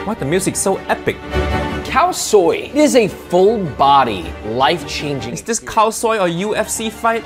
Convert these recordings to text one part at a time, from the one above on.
Why the music so epic? Khao soi is a full-body, life-changing. Is this khao soi or UFC fight?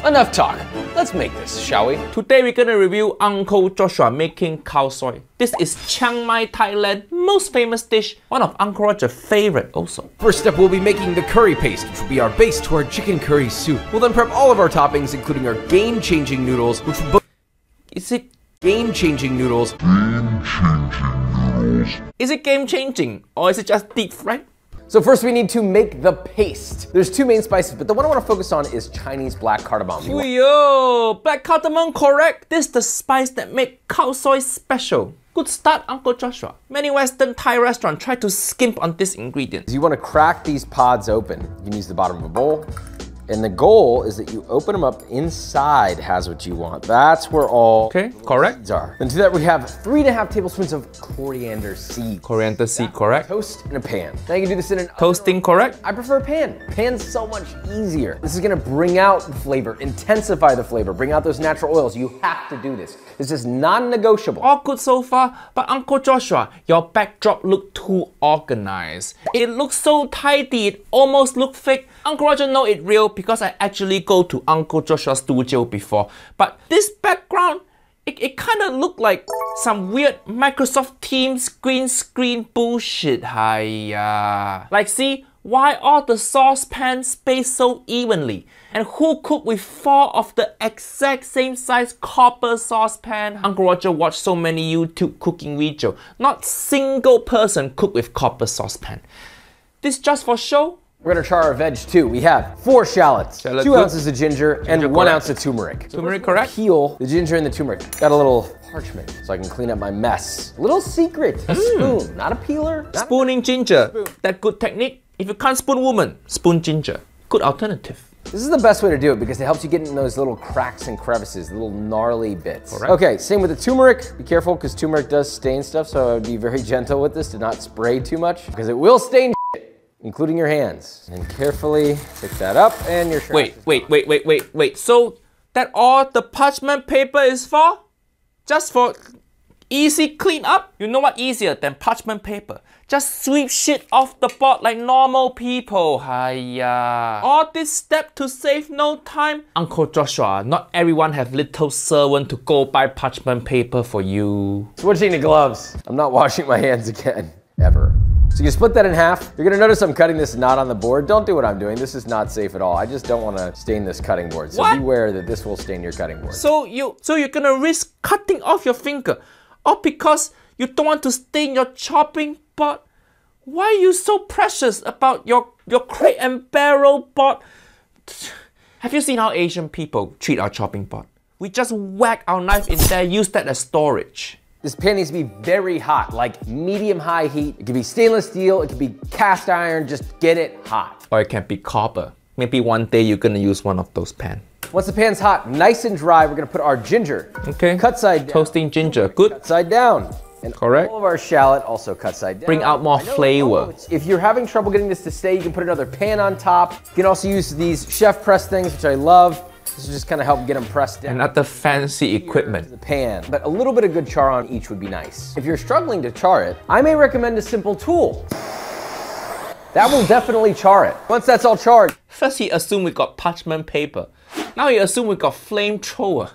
Enough talk. Let's make this, shall we? Today we're gonna review Uncle Joshua making khao soi. This is Chiang Mai, Thailand, most famous dish, one of Uncle Roger's favorite also. First step, we'll be making the curry paste, which will be our base to our chicken curry soup. We'll then prep all of our toppings, including our game-changing noodles, which will Is it game-changing noodles. Is it game-changing or is it just deep fried? So first we need to make the paste. There's two main spices, but the one I want to focus on is Chinese black cardamom. Yo, black cardamom, correct? This is the spice that makes khao soi special. Good start, Uncle Joshua. Many Western Thai restaurants try to skimp on this ingredient. You want to crack these pods open. You can use the bottom of a bowl. And the goal is that you open them up inside has what you want. That's where all correct. are. And to that we have 3.5 tablespoons of coriander seed. Coriander seed, correct. Toast in a pan. Now you can do this in an Toasting, correct. I prefer a pan. Pan's so much easier. This is gonna bring out the flavor, intensify the flavor, bring out those natural oils. You have to do this. This is non-negotiable. All good so far, but Uncle Joshua, your backdrop looked too organized. It looks so tidy, it almost looked fake. Uncle Roger know it real because I actually go to Uncle Joshua's studio before. But this background, it kind of looked like some weird Microsoft Teams green screen bullshit. Hiya. Like, see, why all the saucepans spaced so evenly? And who cooked with 4 of the exact same size copper saucepan? Uncle Roger watched so many YouTube cooking videos. Not single person cooked with copper saucepan. This just for show? We're gonna char our veg too. We have 4 shallots, 2 ounces of ginger, and 1 ounce of turmeric. Turmeric, correct? Peel the ginger and the turmeric. Got a little parchment so I can clean up my mess. Little secret, a spoon, not a peeler. Spooning ginger, that good technique. If you can't spoon woman, spoon ginger. Good alternative. This is the best way to do it because it helps you get in those little cracks and crevices, little gnarly bits. Correct. Okay, same with the turmeric. Be careful because turmeric does stain stuff, so I would be very gentle with this to not spray too much because it will stain shit, including your hands. And carefully pick that up and your Wait. So that all the parchment paper is for? Just for easy clean up? You know what easier than parchment paper? Just sweep shit off the board like normal people. Hiya. All this step to save no time? Uncle Joshua, not everyone have little servant to go buy parchment paper for you. Switching to gloves. I'm not washing my hands again, ever. So you split that in half. You're gonna notice I'm cutting this not on the board. Don't do what I'm doing. This is not safe at all. I just don't wanna stain this cutting board. So beware that this will stain your cutting board. So you're gonna risk cutting off your finger, all because you don't want to stain your chopping board? Why are you so precious about your crate and barrel board? Have you seen how Asian people treat our chopping board? We just whack our knife in there, use that as storage. This pan needs to be very hot, like medium-high heat. It could be stainless steel, it could be cast iron, just get it hot. Or it can be copper. Maybe one day you're gonna use one of those pans. Once the pan's hot, nice and dry, we're gonna put our ginger. Okay. Cut side down. Toasting ginger, good. Cut side down. And correct. All of our shallot also cut side down. Bring out more flavor. If you're having trouble getting this to stay, you can put another pan on top. You can also use these chef press things, which I love. This will just kind of help get them pressed down. Another fancy equipment. The pan, but a little bit of good char on each would be nice. If you're struggling to char it, I may recommend a simple tool. That will definitely char it. Once that's all charred. First he assumed we got parchment paper. Now he assumed we got flamethrower.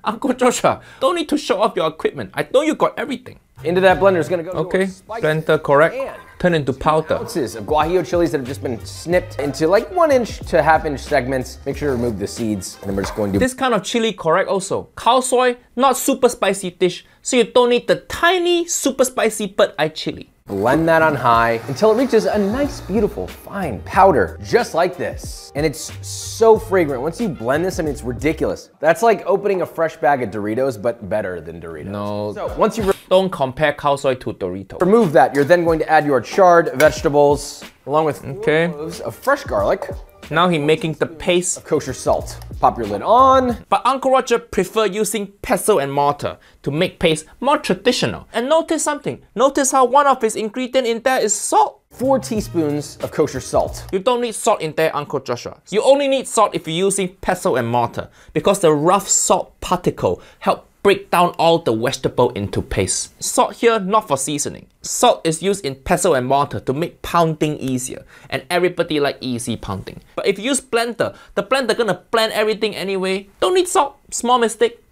Uncle Joshua, don't need to show off your equipment. I know you got everything. Into that blender is gonna go. Okay, blender, correct. Turn into powder. Ounces of guajillo chilies that have just been snipped into like 1-inch to half-inch segments. Make sure to remove the seeds, and then we're just going to. This kind of chili, correct also. Khao soi, not super spicy dish, so you don't need the tiny, super spicy bird eye chili. Blend that on high until it reaches a nice, beautiful, fine powder, just like this. And it's so fragrant. Once you blend this, I mean, it's ridiculous. That's like opening a fresh bag of Doritos, but better than Doritos. No. So once you don't compare khao soi to Doritos. Remove that. You're then going to add your charred vegetables, along with 4 cloves of fresh garlic. Now he's making the paste of kosher salt. Pop your lid on. But Uncle Roger prefer using pestle and mortar to make paste more traditional. And notice something. Notice how one of his ingredients in there is salt. 4 teaspoons of kosher salt. You don't need salt in there, Uncle Joshua. You only need salt if you're using pestle and mortar because the rough salt particle help break down all the vegetable into paste. Salt here, not for seasoning. Salt is used in pestle and mortar to make pounding easier, and everybody like easy pounding. But if you use blender, the blender gonna blend everything anyway. Don't need salt. Small mistake.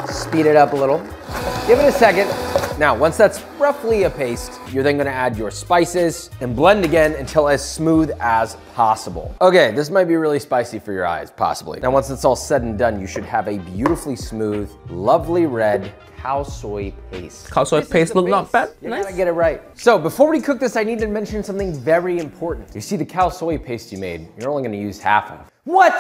Speed it up a little. Give it a second. Now, once that's roughly a paste, you're then gonna add your spices and blend again until as smooth as possible. Okay, this might be really spicy for your eyes, possibly. Now, once it's all said and done, you should have a beautifully smooth, lovely red cow soy paste. Cow soy paste look not bad. You Nice. gotta get it right. So before we cook this, I need to mention something very important. You see the cow soy paste you made, you're only gonna use half of. What?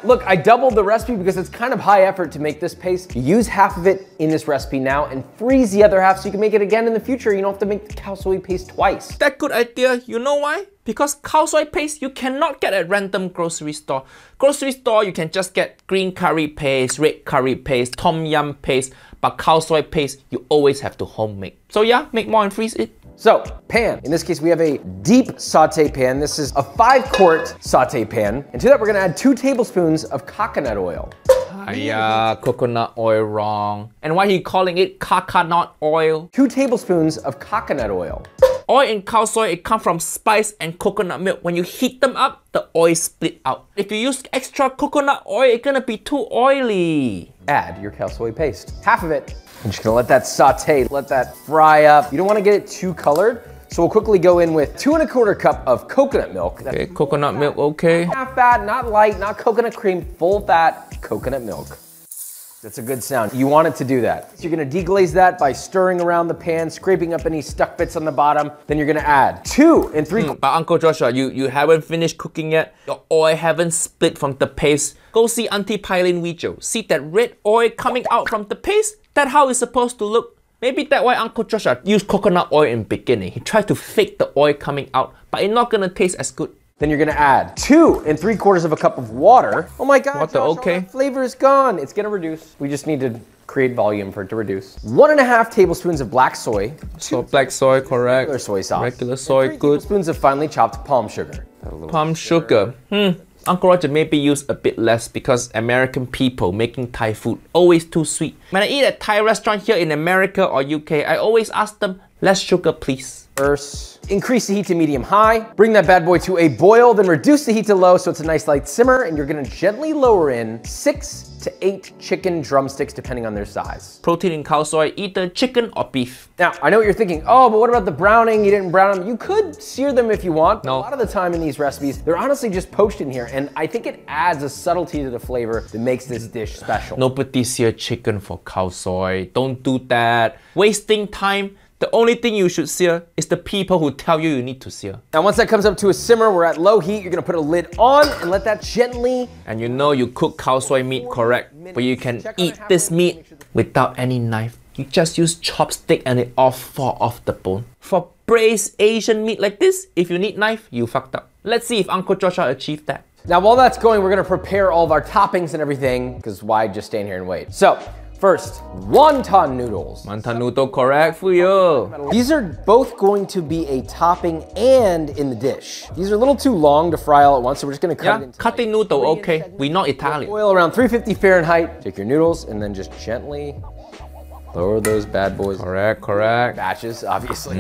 Look, I doubled the recipe because it's kind of high effort to make this paste. You use half of it in this recipe now and freeze the other half so you can make it again in the future. You don't have to make the cow soy paste twice. That good idea. You know why? Because cow soy paste you cannot get at random grocery store. Grocery store you can just get green curry paste, red curry paste, tom yum paste, but cow soy paste you always have to homemade. So yeah, make more and freeze it. So, pan. In this case, we have a deep saute pan. This is a 5-quart saute pan. And to that, we're gonna add 2 tablespoons of coconut oil. Coconut oil wrong. And why are you calling it coconut oil? 2 tablespoons of coconut oil. Oil in cow soy, it comes from spice and coconut milk. When you heat them up, the oil split out. If you use extra coconut oil, it's gonna be too oily. Add your cow soy paste. Half of it. I'm just gonna let that saute, let that fry up. You don't wanna get it too colored, so we'll quickly go in with 2 1/4 cup of coconut milk. Okay, coconut milk, okay. Half fat, not light, not coconut cream, full fat coconut milk. That's a good sound. You want it to do that. So you're gonna deglaze that by stirring around the pan, scraping up any stuck bits on the bottom. Then you're gonna add 2 3/4. But Uncle Joshua, you haven't finished cooking yet. Your oil haven't split from the paste. Go see Auntie Pylin video. See that red oil coming out from the paste? That's how it's supposed to look. Maybe that's why Uncle Joshua used coconut oil in the beginning. He tried to fake the oil coming out, but it's not gonna taste as good. Then you're gonna add 2 3/4 cup of water. Oh my God, Water, Josh, okay. all that flavor is gone. It's gonna reduce. We just need to create volume for it to reduce. 1 1/2 tablespoons of black soy. So black soy, correct. Regular soy sauce. Regular soy, 3 good. tablespoons of finely chopped palm sugar. Palm sugar. Uncle Roger maybe use a bit less because American people making Thai food always too sweet. When I eat at Thai restaurant here in America or UK, I always ask them, less sugar please. First, increase the heat to medium-high. Bring that bad boy to a boil, then reduce the heat to low so it's a nice light simmer, and you're gonna gently lower in 6 to 8 chicken drumsticks depending on their size. Protein in cow soy, either chicken or beef. Now, I know what you're thinking, oh, but what about the browning? You didn't brown them. You could sear them if you want. No. A lot of the time in these recipes, they're honestly just poached in here, and I think it adds a subtlety to the flavor that makes this dish special. Nobody sear chicken for cow soy. Don't do that. Wasting time. The only thing you should sear is the people who tell you you need to sear. Now, once that comes up to a simmer, we're at low heat. You're gonna put a lid on and let that gently. And you know you cook cow soy meat correct, but you can eat this meat without any knife. You just use chopstick and it all fall off the bone. For braised Asian meat like this, if you need knife, you fucked up. Let's see if Uncle Joshua achieved that. Now, while that's going, we're gonna prepare all of our toppings and everything, because why just stand here and wait? So, first, wonton noodles. Wonton noodle correct for you. These are both going to be a topping and in the dish. These are a little too long to fry all at once, so we're just gonna cut it Yeah, into cutting noodle, okay. We're not Italian. oil around 350 Fahrenheit. Take your noodles and then just gently lower those bad boys. Correct. Batches, obviously.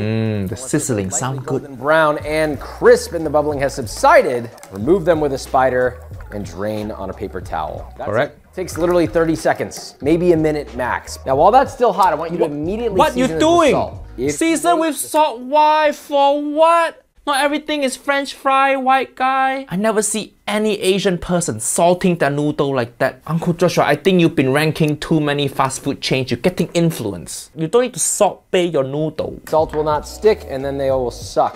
The sizzling sound good. Golden brown and crisp and the bubbling has subsided. Remove them with a spider and drain on a paper towel. That's Correct. it. Takes literally 30 seconds, maybe a minute max. Now, while that's still hot, I want you to immediately What you season it with doing? salt. Season with salt. Why? For what? Not everything is French fry, white guy. I never see any Asian person salting their noodle like that. Uncle Joshua, I think you've been ranking too many fast food chains. You're getting influence. You don't need to salt bay your noodle. Salt will not stick and then they all will suck.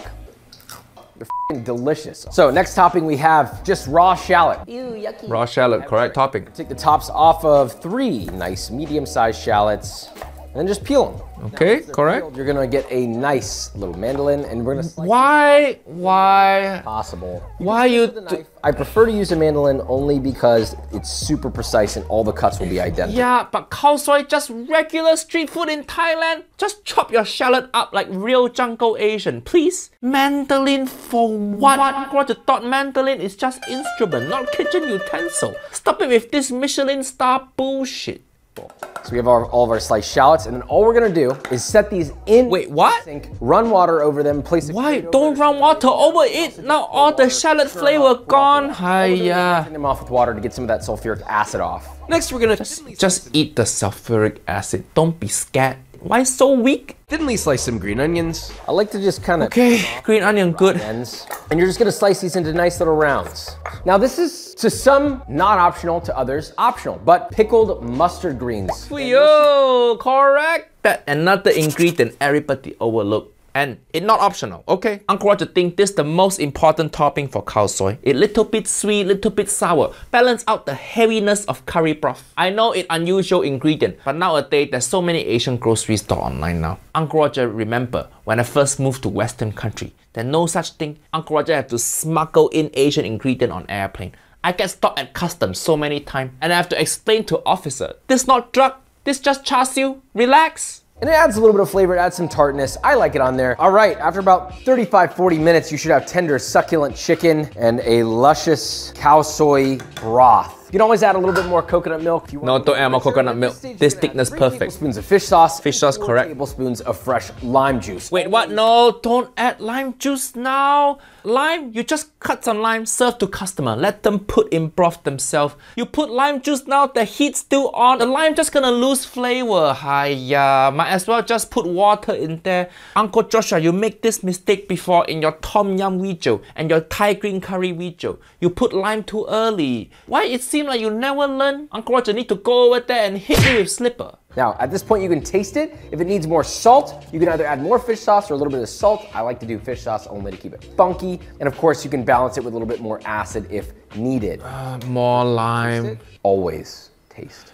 They're f***ing delicious. So next topping we have just raw shallot. Ew, yucky. Raw shallot, correct topping. Take the tops off of 3 nice medium-sized shallots and then just peel them. Okay, correct. You're gonna get a nice little mandolin and we're gonna slice Why? possible. Why you? I prefer to use a mandolin only because it's super precise and all the cuts will be identical. Yeah, but cow soy just regular street food in Thailand. Just chop your shallot up like real jungle Asian, please. Mandolin for what? What you thought mandolin is just instrument, not kitchen utensil. Stop it with this Michelin star bullshit. So we have all of our sliced shallots, and then all we're gonna do is set these in Wait, what? the sink, run water over them, place it. Why? Don't run water over it. Now all the shallot flavor gone. Hiya. Turn them off with water to get some of that sulfuric acid off. Next, we're gonna Just eat the sulfuric acid. Don't be scared. Why so weak? thinly slice some green onions. I like to just kind of Okay, green onion good. ends, and you're just gonna slice these into nice little rounds. Now this is, to some, not optional, to others, optional, but pickled mustard greens. Yo, correct. That another ingredient everybody overlook. And it's not optional, okay? Uncle Roger thinks this is the most important topping for khao soi. It's little bit sweet, little bit sour. Balance out the heaviness of curry broth. I know it's unusual ingredient, but nowadays there's so many Asian grocery stores online now. Uncle Roger remember when I first moved to Western country, there's no such thing. Uncle Roger had to smuggle in Asian ingredient on airplane. I get stopped at customs so many times, and I have to explain to officer, this not drug, this just char siu, relax. And it adds a little bit of flavor, it adds some tartness. I like it on there. All right, after about 35-40 minutes, you should have tender, succulent chicken and a luscious khao soi broth. You can always add a little bit more coconut milk. If you want. No, don't add more coconut milk. This thickness perfect. Tablespoons of fish sauce. Fish sauce, 4 correct. tablespoons of fresh lime juice. Wait, what? No, don't add lime juice now. Lime, you just cut some lime, serve to customer. Let them put in broth themselves. You put lime juice now, the heat's still on. The lime just gonna lose flavor. Hiya, might as well just put water in there. Uncle Joshua, you make this mistake before in your tom yum video and your Thai green curry video. You put lime too early. Why it seems like you never learn? Uncle Roger need to go over there and hit you with slipper. Now, at this point, you can taste it. If it needs more salt, you can either add more fish sauce or a little bit of salt. I like to do fish sauce only to keep it funky. And of course, you can balance it with a little bit more acid if needed. More lime. Always taste.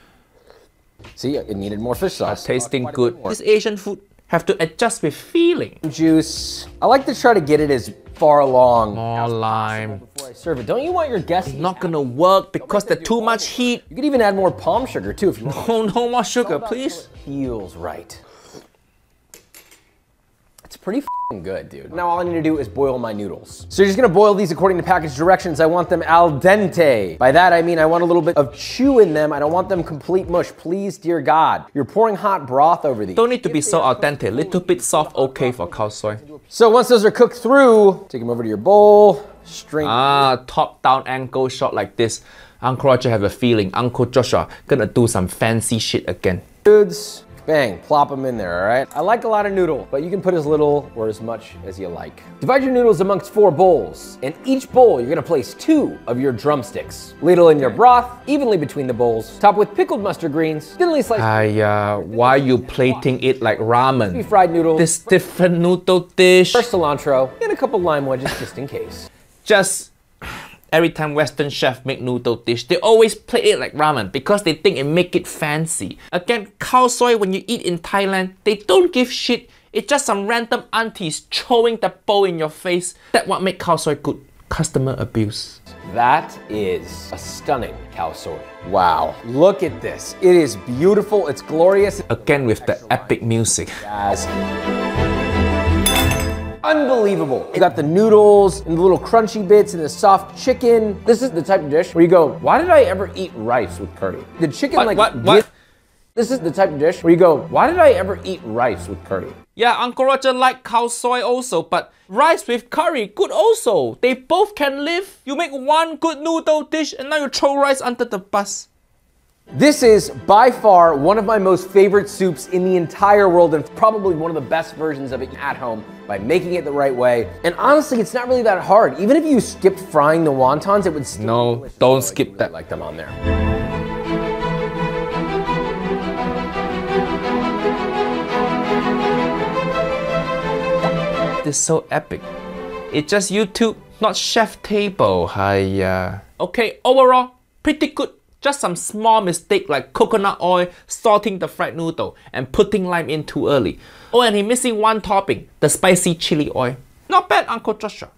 See, it needed more fish sauce. Tasting good. This Asian food have to adjust with feeling. Juice. I like to try to get it as far along More lime. before I serve it. Don't you want your guests? Not gonna work because there's too much heat. You could even add more palm sugar too if you want. Oh, no more sugar, please. Feels right. It's pretty f***ing good, dude. Now all I need to do is boil my noodles. So you're just gonna boil these according to package directions. I want them al dente. By that I mean I want a little bit of chew in them. I don't want them complete mush. Please, dear God. You're pouring hot broth over these. Don't need to be so al dente. Little bit soft, okay for khao soi. So once those are cooked through, take them over to your bowl, strain. Top down angle shot like this. Uncle Roger have a feeling Uncle Joshua gonna do some fancy shit again. Foods. Bang, plop them in there, all right? I like a lot of noodle, but you can put as little or as much as you like. Divide your noodles amongst 4 bowls. In each bowl, you're gonna place 2 of your drumsticks. Ladle in your broth evenly between the bowls. Top with pickled mustard greens, thinly sliced. Why you plating it like ramen? Fried noodles. This different noodle dish. First cilantro, and a couple lime wedges just in case. Just every time Western chef make noodle dish, they always plate it like ramen because they think it make it fancy. Again, khao soi when you eat in Thailand, they don't give shit. It's just some random aunties throwing the bowl in your face. That's what make khao soi good. Customer abuse. That is a stunning khao soi. Wow, look at this. It is beautiful, it's glorious. Again with the epic music. As unbelievable. You got the noodles and the little crunchy bits and the soft chicken. This is the type of dish where you go, why did I ever eat rice with curry? The chicken What? This is the type of dish where you go, why did I ever eat rice with curry? Yeah, Uncle Roger like khao soi also, but rice with curry, good also. They both can live. You make one good noodle dish and now you throw rice under the bus. This is by far one of my most favorite soups in the entire world and probably one of the best versions of it at home by making it the right way. And honestly, it's not really that hard. Even if you skipped frying the wontons, it would still No, be delicious. don't skip that. Like them on there. This is so epic. It's just YouTube, not chef table. Okay, overall, pretty good. Just some small mistake like coconut oil, salting the fried noodle, and putting lime in too early. Oh, and he missing one topping, the spicy chili oil. Not bad, Uncle Joshua.